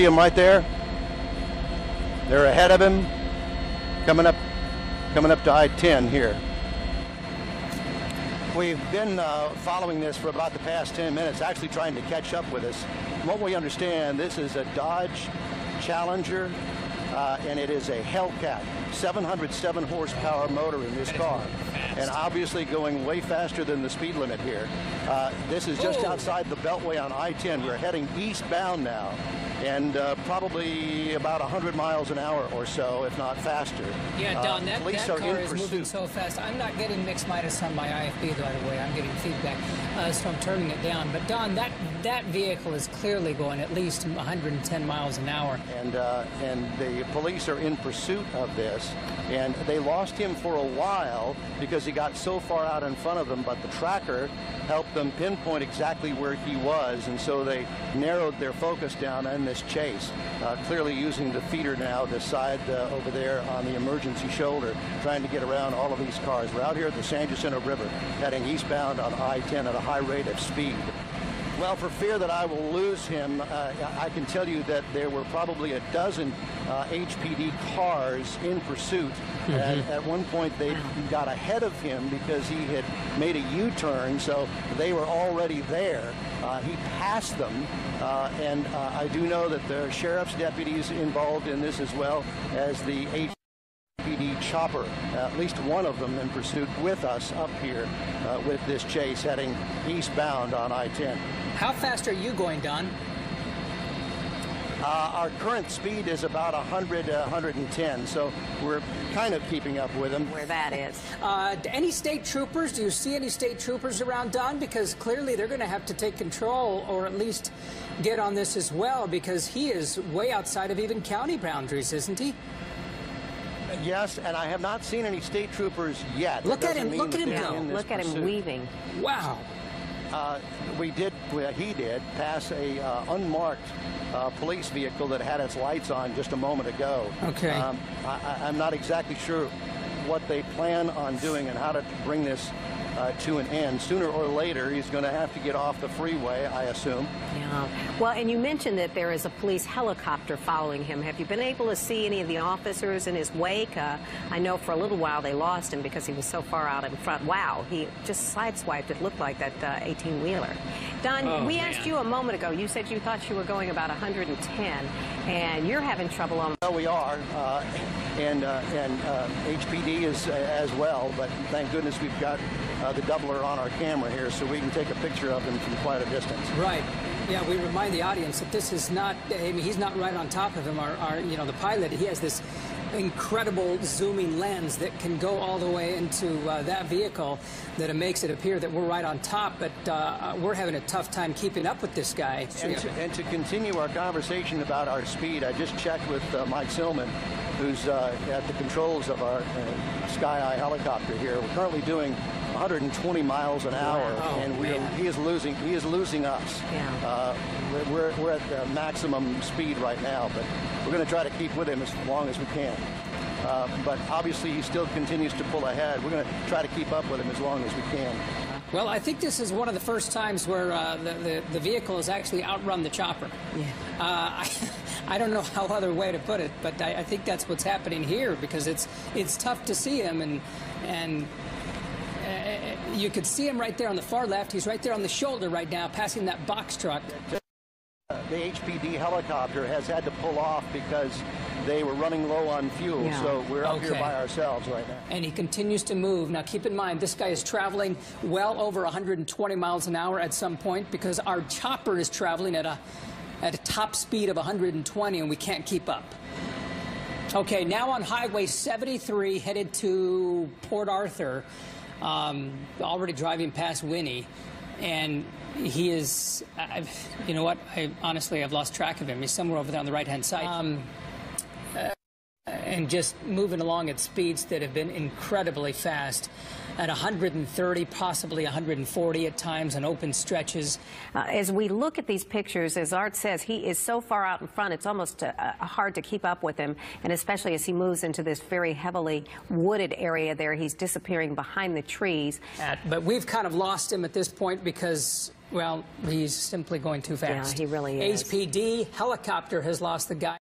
them right there? They're ahead of him, coming up to I-10 here. We've been following this for about the past 10 minutes, actually trying to catch up with us. From what we understand, this is a Dodge Challenger, and it is a Hellcat, 707 horsepower motor in this car, and obviously going way faster than the speed limit here. This is just outside the Beltway on I-10. We're heading eastbound now, and probably about 100 miles an hour or so, if not faster. Yeah, Don, that car is pursuit. moving so fast. I'm not getting mixed minus on my IFB, by the way. I'm getting feedback, so I'm turning it down. But Don, that vehicle is clearly going at least 110 miles an hour. And the police are in pursuit of this, and they lost him for a while because he got so far out in front of them, but the tracker helped them pinpoint exactly where he was, and so they narrowed their focus down in this chase, clearly using the feeder now, the side over there on the emergency shoulder, trying to get around all of these cars. We're out here at the San Jacinto River, heading eastbound on I-10 at a high rate of speed. Well, for fear that I will lose him, I can tell you that there were probably a dozen HPD cars in pursuit. At one point, they got ahead of him because he had made a U-turn, so they were already there. He passed them, and I do know that the sheriff's deputies involved in this, as well as the HPD chopper, at least one of them in pursuit with us up here with this chase heading eastbound on I-10. How fast are you going, Don? Our current speed is about 100 110, so we're kind of keeping up with him. Where that is. Any state troopers? Do you see any state troopers around, Don? Because clearly they're going to have to take control, or at least get on this as well, because he is way outside of even county boundaries, isn't he? Yes, and I have not seen any state troopers yet. Look at him go. Look at him weaving. Wow. He did pass a unmarked police vehicle that had its lights on just a moment ago. Okay. I'm not exactly sure what they plan on doing and how to bring this to an end. Sooner or later, he's going to have to get off the freeway, I assume. Yeah. Well, and you mentioned that there is a police helicopter following him. Have you been able to see any of the officers in his wake? I know for a little while they lost him because he was so far out in front. Wow, he just sideswiped, it looked like, that 18-wheeler. Don, we asked you a moment ago, you said you thought you were going about 110, and you're having trouble on... Well, we are, and HPD is as well, but thank goodness we've got the doubler on our camera here, so we can take a picture of him from quite a distance. Right. Yeah, we remind the audience that this is not, I mean, he's not right on top of him. The pilot, he has this incredible zooming lens that can go all the way into that vehicle, that it makes it appear that we're right on top, but we're having a tough time keeping up with this guy. And to continue our conversation about our speed, I just checked with Mike Silman, who's at the controls of our Sky Eye helicopter here. We're currently doing 120 miles an hour, and he is losing us. Yeah. We're at the maximum speed right now, but we're going to try to keep with him as long as we can. But obviously, he still continues to pull ahead. We're going to try to keep up with him as long as we can. Well, I think this is one of the first times where the vehicle has actually outrun the chopper. Yeah. I don't know how other way to put it, but I think that's what's happening here, because it's tough to see him, and you could see him right there on the far left. He's right there on the shoulder right now, passing that box truck. The HPD helicopter has had to pull off because they were running low on fuel, so we're out here by ourselves right now. And he continues to move. Now, keep in mind, this guy is traveling well over 120 miles an hour at some point, because our chopper is traveling at a top speed of 120, and we can't keep up. Okay, now on Highway 73, headed to Port Arthur, already driving past Winnie, and he is, you know what, honestly, I've lost track of him. He's somewhere over there on the right-hand side. And just moving along at speeds that have been incredibly fast, at 130, possibly 140 at times on open stretches. As we look at these pictures, as Art says, he is so far out in front, it's almost hard to keep up with him, and especially as he moves into this very heavily wooded area there, he's disappearing behind the trees. But we've kind of lost him at this point, because Well, he's simply going too fast. Yeah, he really is. SPD helicopter has lost the guy.